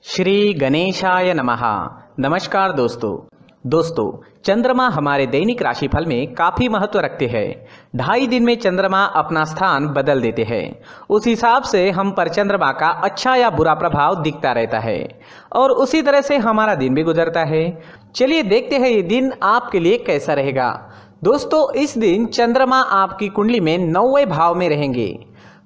श्री गणेशाय नमः। नमस्कार दोस्तों चंद्रमा हमारे दैनिक राशिफल में काफ़ी महत्व रखते हैं। 2.5 दिन में चंद्रमा अपना स्थान बदल देते हैं। उस हिसाब से हम पर चंद्रमा का अच्छा या बुरा प्रभाव दिखता रहता है और उसी तरह से हमारा दिन भी गुजरता है। चलिए देखते हैं ये दिन आपके लिए कैसा रहेगा। दोस्तों, इस दिन चंद्रमा आपकी कुंडली में 9वें भाव में रहेंगे।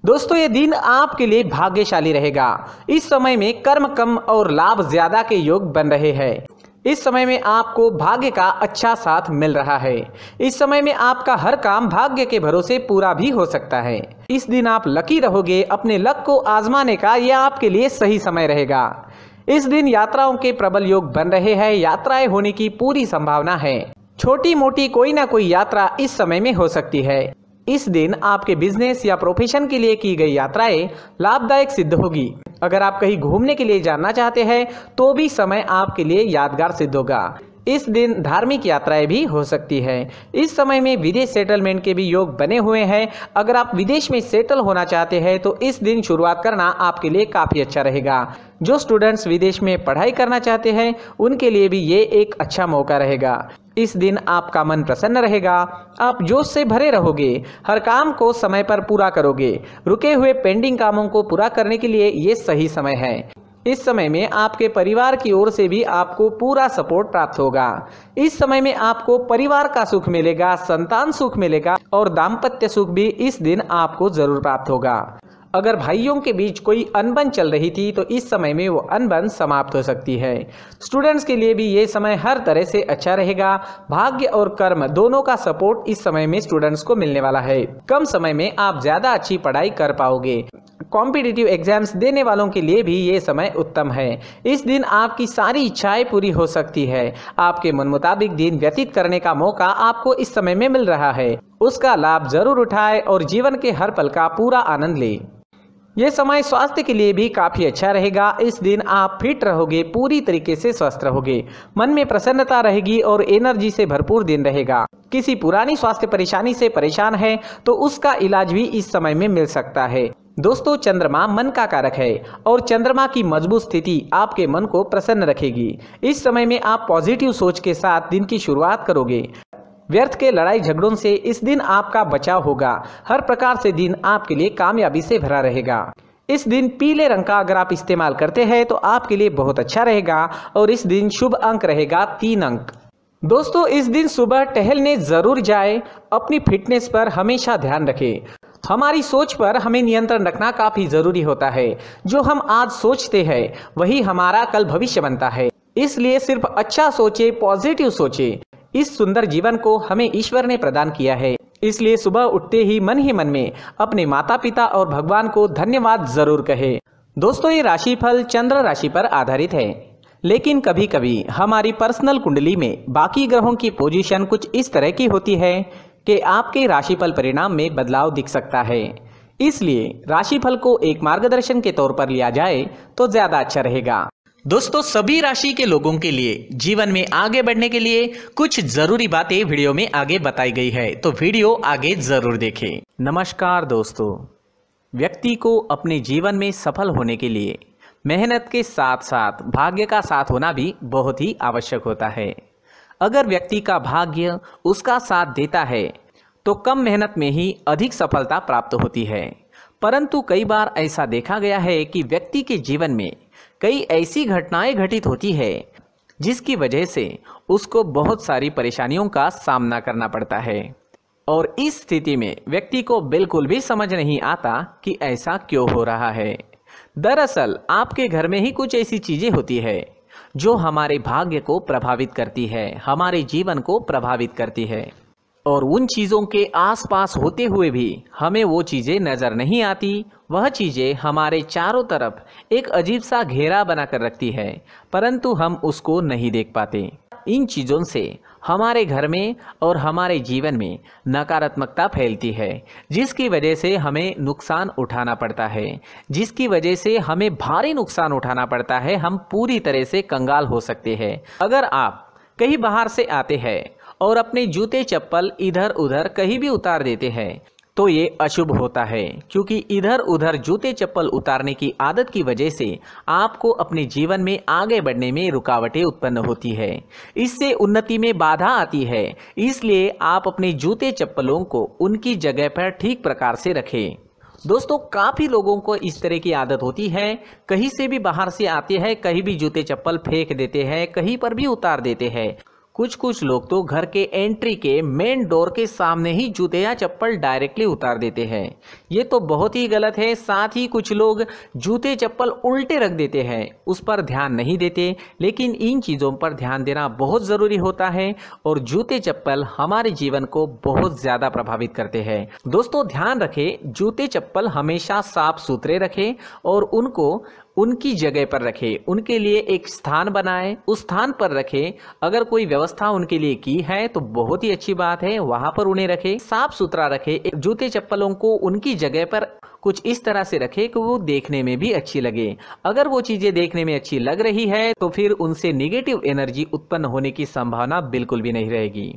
दोस्तों, ये दिन आपके लिए भाग्यशाली रहेगा। इस समय में कर्म कम और लाभ ज्यादा के योग बन रहे हैं। इस समय में आपको भाग्य का अच्छा साथ मिल रहा है। इस समय में आपका हर काम भाग्य के भरोसे पूरा भी हो सकता है। इस दिन आप लकी रहोगे। अपने लक को आजमाने का यह आपके लिए सही समय रहेगा। इस दिन यात्राओं के प्रबल योग बन रहे हैं। यात्राएं होने की पूरी संभावना है। छोटी मोटी कोई ना कोई यात्रा इस समय में हो सकती है। इस दिन आपके बिजनेस या प्रोफेशन के लिए की गई यात्राएं लाभदायक सिद्ध होगी। अगर आप कहीं घूमने के लिए जाना चाहते हैं तो भी समय आपके लिए यादगार सिद्ध होगा। इस दिन धार्मिक यात्राएं भी हो सकती है। इस समय में विदेश सेटलमेंट के भी योग बने हुए हैं। अगर आप विदेश में सेटल होना चाहते हैं तो इस दिन शुरुआत करना आपके लिए काफ़ी अच्छा रहेगा। जो स्टूडेंट्स विदेश में पढ़ाई करना चाहते हैं उनके लिए भी ये एक अच्छा मौका रहेगा। इस दिन आपका मन प्रसन्न रहेगा। आप जोश से भरे रहोगे। हर काम को समय पर पूरा करोगे। रुके हुए पेंडिंग कामों को पूरा करने के लिए ये सही समय है। इस समय में आपके परिवार की ओर से भी आपको पूरा सपोर्ट प्राप्त होगा। इस समय में आपको परिवार का सुख मिलेगा, संतान सुख मिलेगा और दाम्पत्य सुख भी इस दिन आपको जरूर प्राप्त होगा। अगर भाइयों के बीच कोई अनबन चल रही थी तो इस समय में वो अनबन समाप्त हो सकती है। स्टूडेंट्स के लिए भी ये समय हर तरह से अच्छा रहेगा। भाग्य और कर्म दोनों का सपोर्ट इस समय में स्टूडेंट्स को मिलने वाला है। कम समय में आप ज्यादा अच्छी पढ़ाई कर पाओगे। कॉम्पिटिटिव एग्जाम्स देने वालों के लिए भी ये समय उत्तम है। इस दिन आपकी सारी इच्छाएं पूरी हो सकती है। आपके मन मुताबिक दिन व्यतीत करने का मौका आपको इस समय में मिल रहा है। उसका लाभ जरूर उठाएं और जीवन के हर पल का पूरा आनंद लें। ये समय स्वास्थ्य के लिए भी काफ़ी अच्छा रहेगा। इस दिन आप फिट रहोगे, पूरी तरीके से स्वस्थ रहोगे। मन में प्रसन्नता रहेगी और एनर्जी से भरपूर दिन रहेगा। किसी पुरानी स्वास्थ्य परेशानी से परेशान है तो उसका इलाज भी इस समय में मिल सकता है। दोस्तों, चंद्रमा मन का कारक है और चंद्रमा की मजबूत स्थिति आपके मन को प्रसन्न रखेगी। इस समय में आप पॉजिटिव सोच के साथ दिन की शुरुआत करोगे। व्यर्थ के लड़ाई झगड़ों से इस दिन आपका बचाव होगा। हर प्रकार से दिन आपके लिए कामयाबी से भरा रहेगा। इस दिन पीले रंग का अगर आप इस्तेमाल करते हैं तो आपके लिए बहुत अच्छा रहेगा और इस दिन शुभ अंक रहेगा 3 अंक। दोस्तों, इस दिन सुबह टहलने जरूर जाए। अपनी फिटनेस पर हमेशा ध्यान रखें। हमारी सोच पर हमें नियंत्रण रखना काफी जरूरी होता है। जो हम आज सोचते हैं वही हमारा कल भविष्य बनता है। इसलिए सिर्फ अच्छा सोचे, पॉजिटिव सोचे। इस सुंदर जीवन को हमें ईश्वर ने प्रदान किया है। इसलिए सुबह उठते ही मन में अपने माता पिता और भगवान को धन्यवाद जरूर कहे। दोस्तों, ये राशिफल चंद्र राशि पर आधारित है, लेकिन कभी कभी हमारी पर्सनल कुंडली में बाकी ग्रहों की पोजीशन कुछ इस तरह की होती है कि आपके राशिफल परिणाम में बदलाव दिख सकता है। इसलिए राशिफल को एक मार्गदर्शन के तौर पर लिया जाए तो ज्यादा अच्छा रहेगा। दोस्तों, सभी राशि के लोगों के लिए जीवन में आगे बढ़ने के लिए कुछ जरूरी बातें वीडियो में आगे बताई गई है, तो वीडियो आगे जरूर देखें। नमस्कार दोस्तों, व्यक्ति को अपने जीवन में सफल होने के लिए मेहनत के साथ साथ भाग्य का साथ होना भी बहुत ही आवश्यक होता है। अगर व्यक्ति का भाग्य उसका साथ देता है तो कम मेहनत में ही अधिक सफलता प्राप्त होती है। परंतु कई बार ऐसा देखा गया है कि व्यक्ति के जीवन में कई ऐसी घटनाएं घटित होती है जिसकी वजह से उसको बहुत सारी परेशानियों का सामना करना पड़ता है और इस स्थिति में व्यक्ति को बिल्कुल भी समझ नहीं आता कि ऐसा क्यों हो रहा है। दरअसल आपके घर में ही कुछ ऐसी चीजें होती है जो हमारे भाग्य को प्रभावित करती है, हमारे जीवन को प्रभावित करती है और उन चीज़ों के आसपास होते हुए भी हमें वो चीज़ें नज़र नहीं आती। वह चीज़ें हमारे चारों तरफ एक अजीब सा घेरा बनाकर रखती है, परंतु हम उसको नहीं देख पाते। इन चीज़ों से हमारे घर में और हमारे जीवन में नकारात्मकता फैलती है, जिसकी वजह से हमें नुकसान उठाना पड़ता है, जिसकी वजह से हमें भारी नुकसान उठाना पड़ता है। हम पूरी तरह से कंगाल हो सकते हैं। अगर आप कहीं बाहर से आते हैं और अपने जूते चप्पल इधर उधर कहीं भी उतार देते हैं तो ये अशुभ होता है, क्योंकि इधर उधर जूते चप्पल उतारने की आदत की वजह से आपको अपने जीवन में आगे बढ़ने में रुकावटें उत्पन्न होती है। इससे उन्नति में बाधा आती है। इसलिए आप अपने जूते चप्पलों को उनकी जगह पर ठीक प्रकार से रखें। दोस्तों, काफ़ी लोगों को इस तरह की आदत होती है, कहीं से भी बाहर से आते हैं, कहीं भी जूते चप्पल फेंक देते हैं, कहीं पर भी उतार देते हैं। कुछ लोग तो घर के एंट्री के मेन डोर के सामने ही जूते या चप्पल डायरेक्टली उतार देते हैं। ये तो बहुत ही गलत है। साथ ही कुछ लोग जूते चप्पल उल्टे रख देते हैं, उस पर ध्यान नहीं देते। लेकिन इन चीज़ों पर ध्यान देना बहुत ज़रूरी होता है और जूते चप्पल हमारे जीवन को बहुत ज़्यादा प्रभावित करते हैं। दोस्तों, ध्यान रखें, जूते चप्पल हमेशा साफ सुथरे रखें और उनको उनकी जगह पर रखें। उनके लिए एक स्थान बनाएं, उस स्थान पर रखें। अगर कोई व्यवस्था उनके लिए की है तो बहुत ही अच्छी बात है, वहां पर उन्हें रखें, साफ सुथरा रखें। जूते चप्पलों को उनकी जगह पर कुछ इस तरह से रखें कि वो देखने में भी अच्छी लगे। अगर वो चीजें देखने में अच्छी लग रही है तो फिर उनसे निगेटिव एनर्जी उत्पन्न होने की संभावना बिल्कुल भी नहीं रहेगी।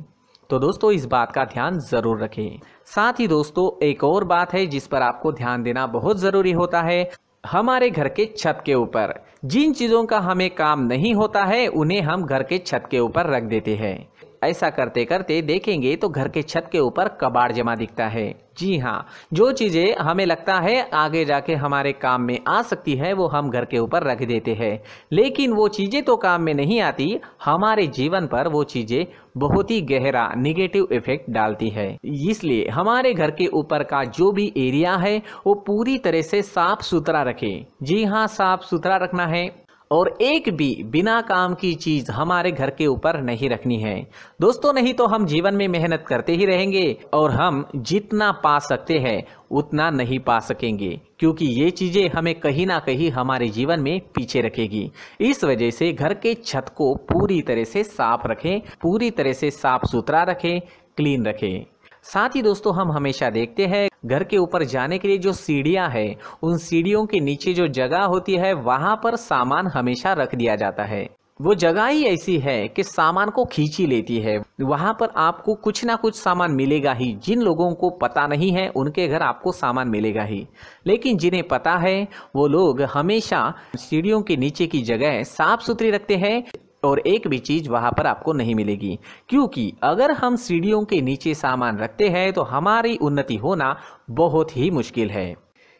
तो दोस्तों, इस बात का ध्यान जरूर रखें। साथ ही दोस्तों, एक और बात है जिस पर आपको ध्यान देना बहुत जरूरी होता है। हमारे घर के छत के ऊपर जिन चीज़ों का हमें काम नहीं होता है उन्हें हम घर के छत के ऊपर रख देते हैं। ऐसा करते करते देखेंगे तो घर के छत के ऊपर कबाड़ जमा दिखता है। जी हाँ, जो चीज़ें हमें लगता है आगे जाके हमारे काम में आ सकती है वो हम घर के ऊपर रख देते हैं, लेकिन वो चीज़ें तो काम में नहीं आती, हमारे जीवन पर वो चीज़ें बहुत ही गहरा निगेटिव इफेक्ट डालती है। इसलिए हमारे घर के ऊपर का जो भी एरिया है वो पूरी तरह से साफ सुथरा रखें। जी हाँ, साफ सुथरा रखना है और एक भी बिना काम की चीज हमारे घर के ऊपर नहीं रखनी है। दोस्तों, नहीं तो हम जीवन में मेहनत करते ही रहेंगे और हम जितना पा सकते हैं उतना नहीं पा सकेंगे, क्योंकि ये चीजें हमें कहीं ना कहीं हमारे जीवन में पीछे रखेगी। इस वजह से घर के छत को पूरी तरह से साफ रखें, पूरी तरह से साफ सुथरा रखें, क्लीन रखें। साथ ही दोस्तों, हम हमेशा देखते हैं घर के ऊपर जाने के लिए जो सीढ़ियां हैं, उन सीढ़ियों के नीचे जो जगह होती है वहां पर सामान हमेशा रख दिया जाता है। वो जगह ही ऐसी है कि सामान को खींची लेती है। वहां पर आपको कुछ ना कुछ सामान मिलेगा ही। जिन लोगों को पता नहीं है उनके घर आपको सामान मिलेगा ही, लेकिन जिन्हें पता है वो लोग हमेशा सीढ़ियों के नीचे की जगह साफ सुथरी रखते हैं और एक भी चीज वहां पर आपको नहीं मिलेगी। क्योंकि अगर हम सीढ़ियों के नीचे सामान रखते हैं तो हमारी उन्नति होना बहुत ही मुश्किल है।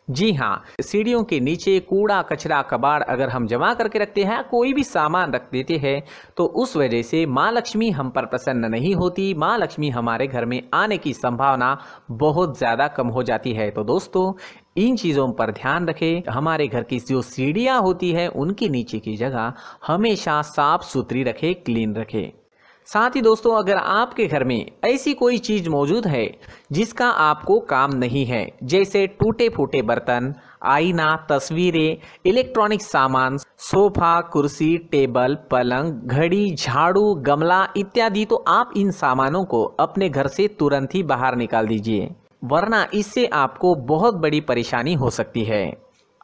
जी हाँ, सीढ़ियों के नीचे कूड़ा कचरा कबाड़ अगर हम जमा करके रखते हैं, कोई भी सामान रख देते हैं, तो उस वजह से माँ लक्ष्मी हम पर प्रसन्न नहीं होती। माँ लक्ष्मी हमारे घर में आने की संभावना बहुत ज़्यादा कम हो जाती है। तो दोस्तों, इन चीज़ों पर ध्यान रखें। हमारे घर की जो सीढ़ियाँ होती है उनके नीचे की जगह हमेशा साफ सुथरी रखें, क्लीन रखें। साथ ही दोस्तों, अगर आपके घर में ऐसी कोई चीज मौजूद है जिसका आपको काम नहीं है, जैसे टूटे फूटे बर्तन, आईना, तस्वीरें, इलेक्ट्रॉनिक सामान, सोफा, कुर्सी, टेबल, पलंग, घड़ी, झाड़ू, गमला इत्यादि, तो आप इन सामानों को अपने घर से तुरंत ही बाहर निकाल दीजिए, वरना इससे आपको बहुत बड़ी परेशानी हो सकती है।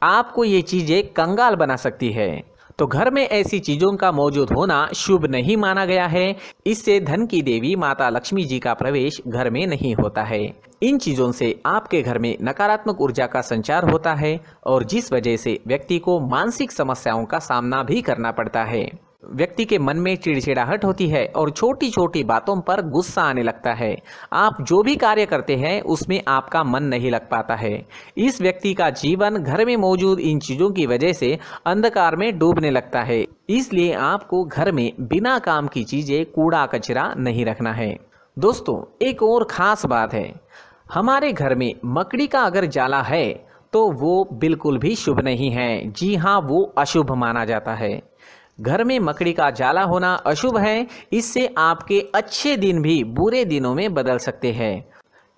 आपको ये चीजें कंगाल बना सकती है। तो घर में ऐसी चीजों का मौजूद होना शुभ नहीं माना गया है। इससे धन की देवी माता लक्ष्मी जी का प्रवेश घर में नहीं होता है। इन चीजों से आपके घर में नकारात्मक ऊर्जा का संचार होता है और जिस वजह से व्यक्ति को मानसिक समस्याओं का सामना भी करना पड़ता है। व्यक्ति के मन में चिड़चिड़ाहट होती है और छोटी छोटी बातों पर गुस्सा आने लगता है। आप जो भी कार्य करते हैं उसमें आपका मन नहीं लग पाता है। इस व्यक्ति का जीवन घर में मौजूद इन चीजों की वजह से अंधकार में डूबने लगता है। इसलिए आपको घर में बिना काम की चीजें, कूड़ा कचरा नहीं रखना है। दोस्तों, एक और खास बात है, हमारे घर में मकड़ी का अगर जाला है तो वो बिल्कुल भी शुभ नहीं है। जी हाँ, वो अशुभ माना जाता है। घर में मकड़ी का जाला होना अशुभ है। इससे आपके अच्छे दिन भी बुरे दिनों में बदल सकते हैं,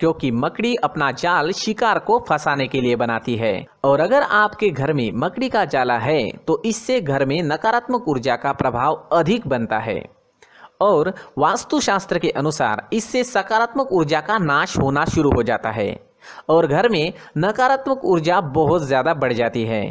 क्योंकि मकड़ी अपना जाल शिकार को फंसाने के लिए बनाती है। और अगर आपके घर में मकड़ी का जाला है तो इससे घर में नकारात्मक ऊर्जा का प्रभाव अधिक बनता है और वास्तुशास्त्र के अनुसार इससे सकारात्मक ऊर्जा का नाश होना शुरू हो जाता है और घर में नकारात्मक ऊर्जा बहुत ज़्यादा बढ़ जाती है।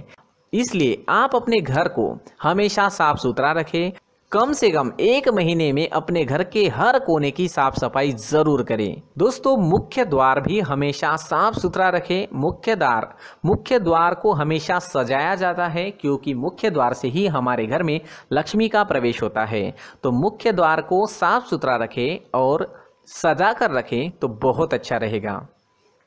इसलिए आप अपने घर को हमेशा साफ सुथरा रखें, कम से कम 1 महीने में अपने घर के हर कोने की साफ सफाई जरूर करें। दोस्तों, मुख्य द्वार भी हमेशा साफ सुथरा रखें। मुख्य द्वार को हमेशा सजाया जाता है, क्योंकि मुख्य द्वार से ही हमारे घर में लक्ष्मी का प्रवेश होता है। तो मुख्य द्वार को साफ सुथरा रखें और सजा कर रखें तो बहुत अच्छा रहेगा।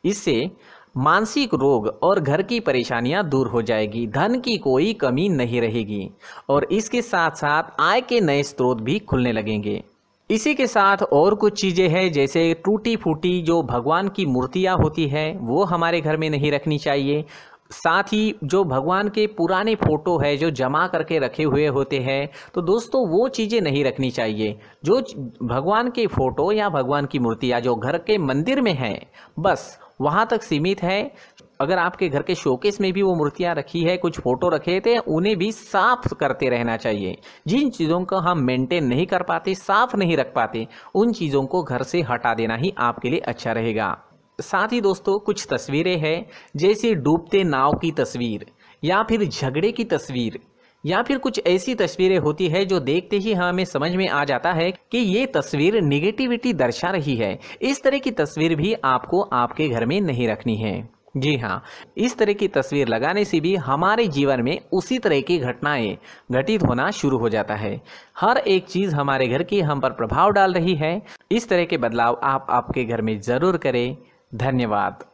इससे मानसिक रोग और घर की परेशानियां दूर हो जाएगी, धन की कोई कमी नहीं रहेगी और इसके साथ साथ आय के नए स्रोत भी खुलने लगेंगे। इसी के साथ और कुछ चीज़ें हैं, जैसे टूटी फूटी जो भगवान की मूर्तियां होती है वो हमारे घर में नहीं रखनी चाहिए। साथ ही जो भगवान के पुराने फोटो है जो जमा करके रखे हुए होते हैं, तो दोस्तों वो चीज़ें नहीं रखनी चाहिए। जो भगवान के फोटो या भगवान की मूर्तियाँ जो घर के मंदिर में हैं, बस वहाँ तक सीमित है। अगर आपके घर के शोकेस में भी वो मूर्तियाँ रखी है, कुछ फोटो रखे थे, उन्हें भी साफ करते रहना चाहिए। जिन चीज़ों को हम मेंटेन नहीं कर पाते, साफ नहीं रख पाते, उन चीज़ों को घर से हटा देना ही आपके लिए अच्छा रहेगा। साथ ही दोस्तों, कुछ तस्वीरें हैं, जैसे डूबते नाव की तस्वीर या फिर झगड़े की तस्वीर या फिर कुछ ऐसी तस्वीरें होती है जो देखते ही हमें समझ में आ जाता है कि ये तस्वीर निगेटिविटी दर्शा रही है। इस तरह की तस्वीर भी आपको आपके घर में नहीं रखनी है। जी हाँ, इस तरह की तस्वीर लगाने से भी हमारे जीवन में उसी तरह की घटनाएं घटित होना शुरू हो जाता है। हर एक चीज़ हमारे घर की हम पर प्रभाव डाल रही है। इस तरह के बदलाव आप आपके घर में ज़रूर करें। धन्यवाद।